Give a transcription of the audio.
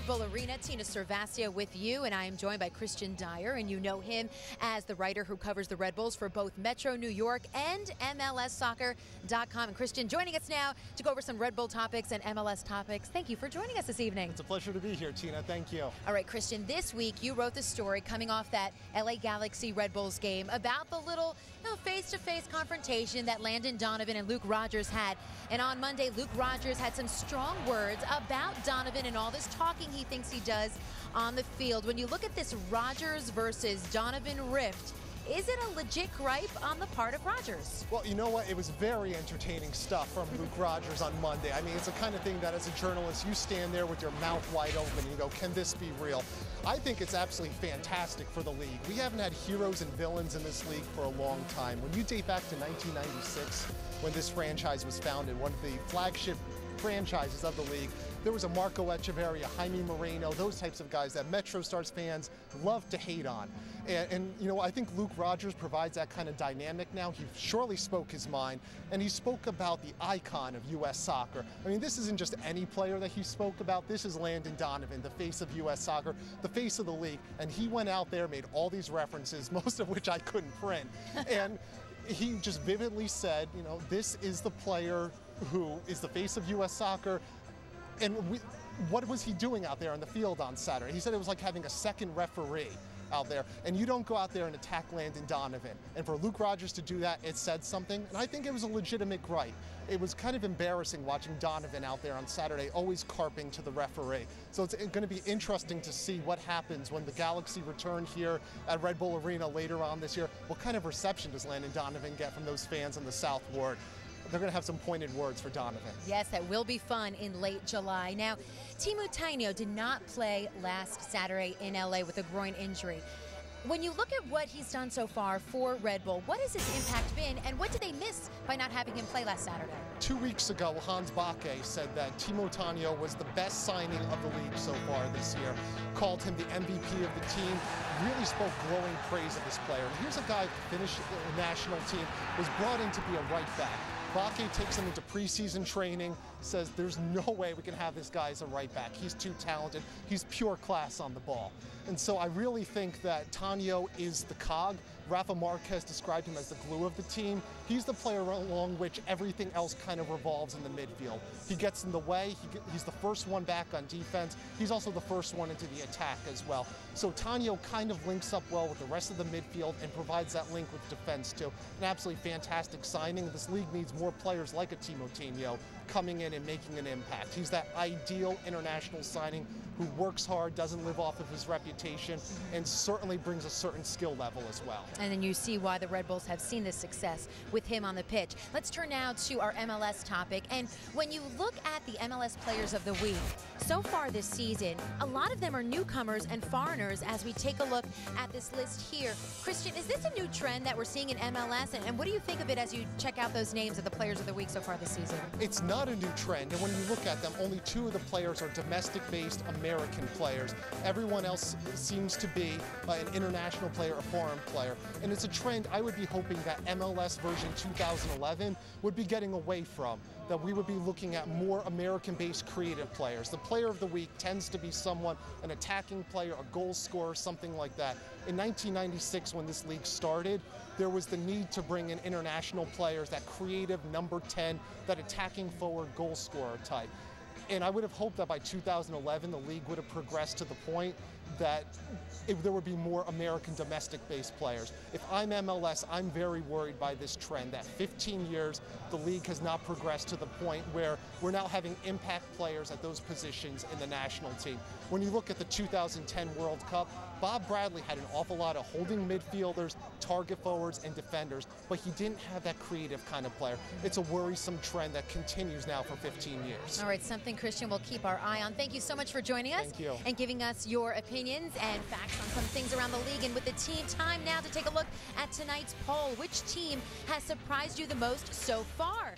Red Bull Arena. Tina Servastia with you, and I am joined by Kristian Dyer, and you know him as the writer who covers the Red Bulls for both Metro New York and MLSsoccer.com. And Kristian joining us now to go over some Red Bull topics and MLS topics. Thank you for joining us this evening. It's a pleasure to be here, Tina. Thank you. All right, Kristian, this week you wrote the story coming off that LA Galaxy Red Bulls game about the little face-to-face confrontation that Landon Donovan and Luke Rogers had. And on Monday, Luke Rogers had some strong words about Donovan and all this talking he thinks he does on the field. When you look at this Rogers versus Donovan rift, is it a legit gripe on the part of Rogers? Well, you know what? It was very entertaining stuff from Luke Rogers on Monday. I mean, it's the kind of thing that as a journalist, you stand there with your mouth wide open and you go, can this be real? I think it's absolutely fantastic for the league. We haven't had heroes and villains in this league for a long time. When you date back to 1996, when this franchise was founded, one of the flagship franchises of the league, there was a Marco Echeverria, Jaime Moreno, those types of guys that Metro Stars fans love to hate on. And you know, I think Luke Rogers provides that kind of dynamic now. He surely spoke his mind, and he spoke about the icon of U.S. soccer. I mean, this isn't just any player that he spoke about. This is Landon Donovan, the face of U.S. soccer, the face of the league. And he went out there, made all these references, most of which I couldn't print. And he just vividly said, you know, this is the player who is the face of U.S. soccer. And what was he doing out there on the field on Saturday? He said it was like having a second referee out there, and you don't go out there and attack Landon Donovan. And for Luke Rogers to do that, it said something, and I think it was a legitimate gripe. It was kind of embarrassing watching Donovan out there on Saturday, always carping to the referee. So it's going to be interesting to see what happens when the Galaxy return here at Red Bull Arena later on this year. What kind of reception does Landon Donovan get from those fans in the South Ward? They're going to have some pointed words for Donovan. Yes, that will be fun in late July. Now, Timo Tainio did not play last Saturday in LA with a groin injury. When you look at what he's done so far for Red Bull, what has his impact been, and what did they miss by not having him play last Saturday? 2 weeks ago, Hans Backe said that Timo Tainio was the best signing of the league so far this year, called him the MVP of the team, really spoke glowing praise of this player. And here's a guy who finished the national team, was brought in to be a right back. Backe takes him into preseason training, says there's no way we can have this guy as a right back. He's too talented. He's pure class on the ball. And so I really think that Tainio is the cog. Rafa Marquez described him as the glue of the team. He's the player along which everything else kind of revolves in the midfield. He gets in the way. He's the first one back on defense. He's also the first one into the attack as well. So Tainio kind of links up well with the rest of the midfield and provides that link with defense too. An absolutely fantastic signing. This league needs more players like a Timo Tainio coming in and making an impact. He's that ideal international signing who works hard, doesn't live off of his reputation, and certainly brings a certain skill level as well. And then you see why the Red Bulls have seen this success with him on the pitch. Let's turn now to our MLS topic. And when you look at the MLS players of the week, so far this season, a lot of them are newcomers and foreigners as we take a look at this list here. Kristian, is this a new trend that we're seeing in MLS? And what do you think of it as you check out those names of the players of the week so far this season? It's not a new trend, and when you look at them, only 2 of the players are domestic-based American players. Everyone else seems to be an international player, a foreign player. And it's a trend I would be hoping that MLS version 2011 would be getting away from, that we would be looking at more American-based creative players. The player of the week tends to be someone, an attacking player, a goal scorer, something like that. In 1996, when this league started, there was the need to bring in international players, that creative number 10, that attacking forward goal scorer type. And I would have hoped that by 2011, the league would have progressed to the point that there would be more American domestic-based players. If I'm MLS, I'm very worried by this trend that 15 years, the league has not progressed to the point where we're now having impact players at those positions in the national team. When you look at the 2010 World Cup, Bob Bradley had an awful lot of holding midfielders, target forwards, and defenders, but he didn't have that creative kind of player. It's a worrisome trend that continues now for 15 years. All right, something, Kristian, we'll keep our eye on. Thank you so much for joining us. Thank you. And giving us your opinions and facts on some things around the league. And with the team, time now to take a look at tonight's poll. Which team has surprised you the most so far?